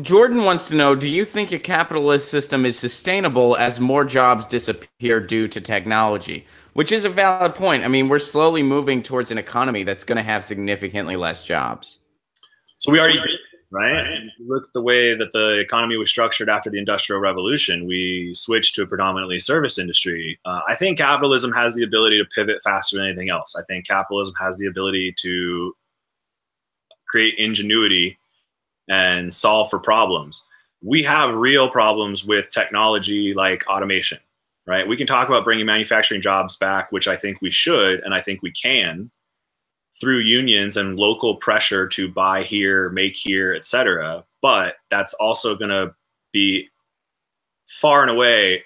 Jordan wants to know, do you think a capitalist system is sustainable as more jobs disappear due to technology? Which is a valid point. I mean, we're slowly moving towards an economy that's going to have significantly less jobs. So we already did, right? If you look at the way that the economy was structured after the Industrial Revolution. We switched to a predominantly service industry. I think capitalism has the ability to pivot faster than anything else. I think capitalism has the ability to create ingenuity and solve for problems. We have real problems with technology like automation, right? We can talk about bringing manufacturing jobs back, which I think we should, and I think we can, through unions and local pressure to buy here, make here, et cetera. But that's also going to be far and away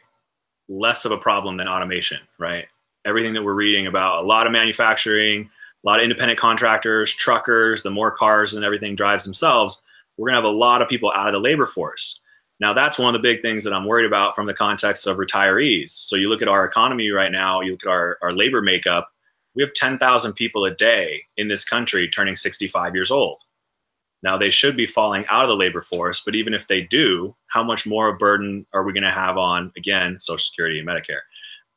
less of a problem than automation, right? Everything that we're reading about, a lot of manufacturing, a lot of independent contractors, truckers, the more cars and everything drives themselves, we're going to have a lot of people out of the labor force. Now, that's one of the big things that I'm worried about from the context of retirees. So you look at our economy right now, you look at our labor makeup, we have 10,000 people a day in this country turning 65 years old. Now, they should be falling out of the labor force, but even if they do, how much more a burden are we going to have on, again, Social Security and Medicare?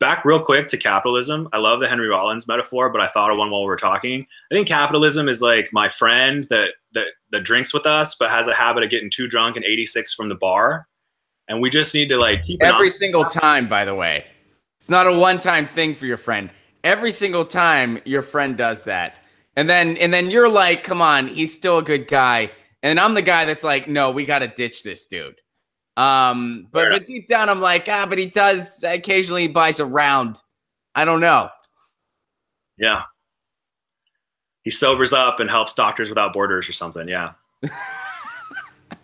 Back real quick to capitalism. I love the Henry Rollins metaphor, but I thought of one while we were talking. I think capitalism is like my friend that drinks with us, but has a habit of getting too drunk and 86 from the bar. And we just need to like keep it every single time, by the way. It's not a one-time thing for your friend. Every single time your friend does that. And then you're like, come on, he's still a good guy. And I'm the guy that's like, no, we got to ditch this dude. But deep down, I'm like, but he does occasionally buys a round. I don't know. Yeah. He sobers up and helps Doctors Without Borders or something. Yeah.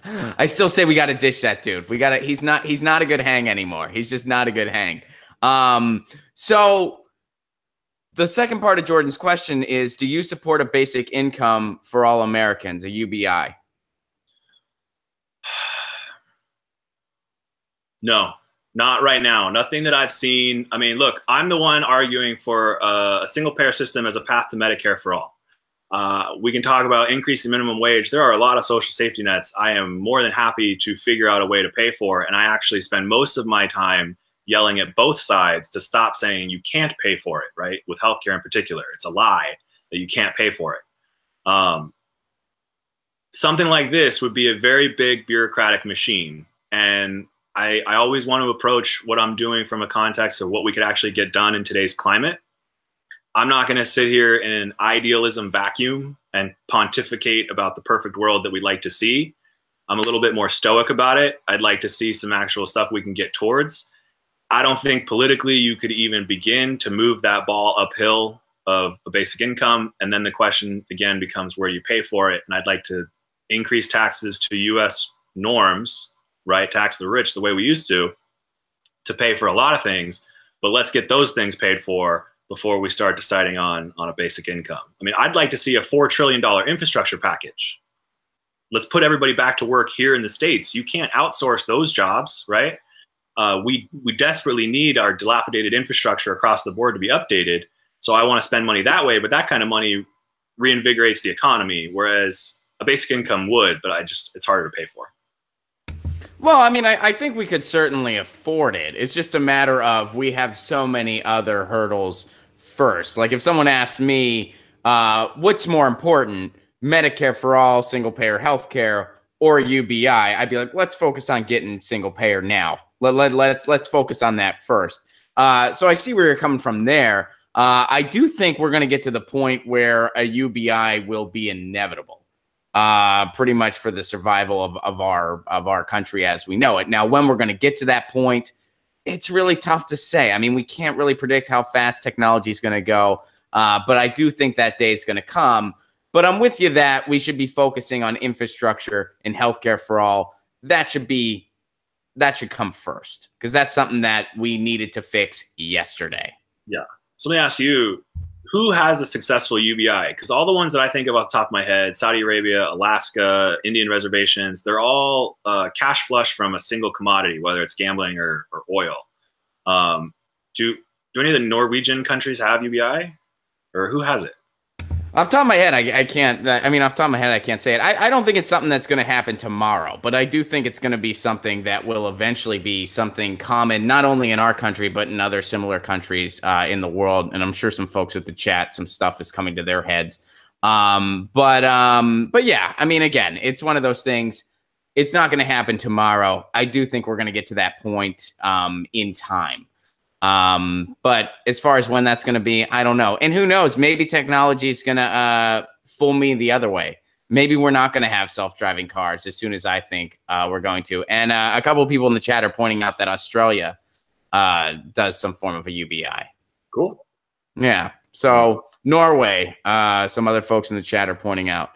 I still say we got to ditch that dude. He's not a good hang anymore. He's just not a good hang. So the second part of Jordan's question is, do you support a basic income for all Americans, a UBI? No, not right now. Nothing that I've seen. I mean, look, I'm the one arguing for a single payer system as a path to Medicare for all. We can talk about increasing minimum wage. There are a lot of social safety nets I am more than happy to figure out a way to pay for. And I actually spend most of my time yelling at both sides to stop saying you can't pay for it, right? With healthcare in particular, it's a lie that you can't pay for it. Something like this would be a very big bureaucratic machine. And I always want to approach what I'm doing from a context of what we could actually get done in today's climate. I'm not going to sit here in an idealism vacuum and pontificate about the perfect world that we'd like to see. I'm a little bit more stoic about it. I'd like to see some actual stuff we can get towards. I don't think politically you could even begin to move that ball uphill of a basic income. And then the question again becomes where you pay for it. And I'd like to increase taxes to US norms, right? Tax the rich the way we used to pay for a lot of things, but let's get those things paid for before we start deciding on a basic income. I mean, I'd like to see a $4 trillion infrastructure package. Let's put everybody back to work here in the States. You can't outsource those jobs, right? We desperately need our dilapidated infrastructure across the board to be updated. So I want to spend money that way, but that kind of money reinvigorates the economy, whereas a basic income would, but it's harder to pay for. Well, I mean, I think we could certainly afford it. It's just a matter of we have so many other hurdles first. Like if someone asked me, what's more important, Medicare for all, single payer healthcare, or UBI, I'd be like, let's focus on getting single payer now. Let's focus on that first. So I see where you're coming from there. I do think we're going to get to the point where a UBI will be inevitable. Pretty much for the survival of our country as we know it. Now, when we're going to get to that point, it's really tough to say. I mean, we can't really predict how fast technology is going to go, but I do think that day is going to come. But I'm with you that we should be focusing on infrastructure and healthcare for all. That should come first because that's something that we needed to fix yesterday. Yeah. So let me ask you, who has a successful UBI? Because all the ones that I think of off the top of my head, Saudi Arabia, Alaska, Indian reservations, they're all cash flush from a single commodity, whether it's gambling or oil. Do any of the Norwegian countries have UBI? Or who has it? Off the top of my head, I can't. I mean, off the top of my head, I can't say it. I don't think it's something that's going to happen tomorrow, but I do think it's going to be something that will eventually be something common, not only in our country, but in other similar countries in the world. And I'm sure some folks at the chat, some stuff is coming to their heads. But yeah, I mean, again, it's one of those things. It's not going to happen tomorrow. I do think we're going to get to that point in time. But as far as when that's going to be, I don't know. And who knows? Maybe technology is going to fool me the other way. Maybe we're not going to have self-driving cars as soon as I think we're going to. And a couple of people in the chat are pointing out that Australia does some form of a UBI. Cool. Yeah. So Norway, some other folks in the chat are pointing out.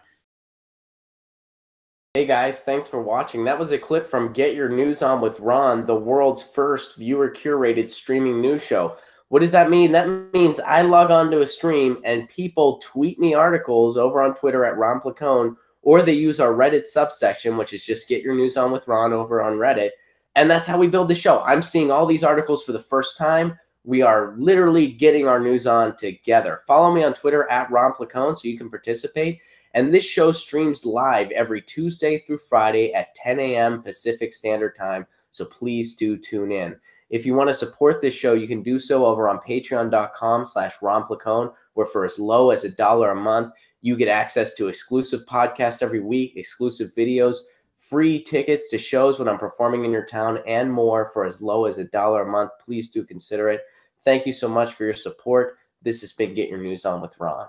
Hey guys, thanks for watching. That was a clip from Get Your News On with Ron, the world's first viewer-curated streaming news show. What does that mean? That means I log on to a stream and people tweet me articles over on Twitter at Ron Placone, or they use our Reddit subsection, which is just Get Your News On with Ron over on Reddit. And that's how we build the show. I'm seeing all these articles for the first time. We are literally getting our news on together. Follow me on Twitter at Ron Placone so you can participate. And this show streams live every Tuesday through Friday at 10 a.m. Pacific Standard Time, so please do tune in. If you want to support this show, you can do so over on patreon.com/Ron Placone, where for as low as $1 a month, you get access to exclusive podcasts every week, exclusive videos, free tickets to shows when I'm performing in your town, and more for as low as $1 a month. Please do consider it. Thank you so much for your support. This has been Get Your News On with Ron.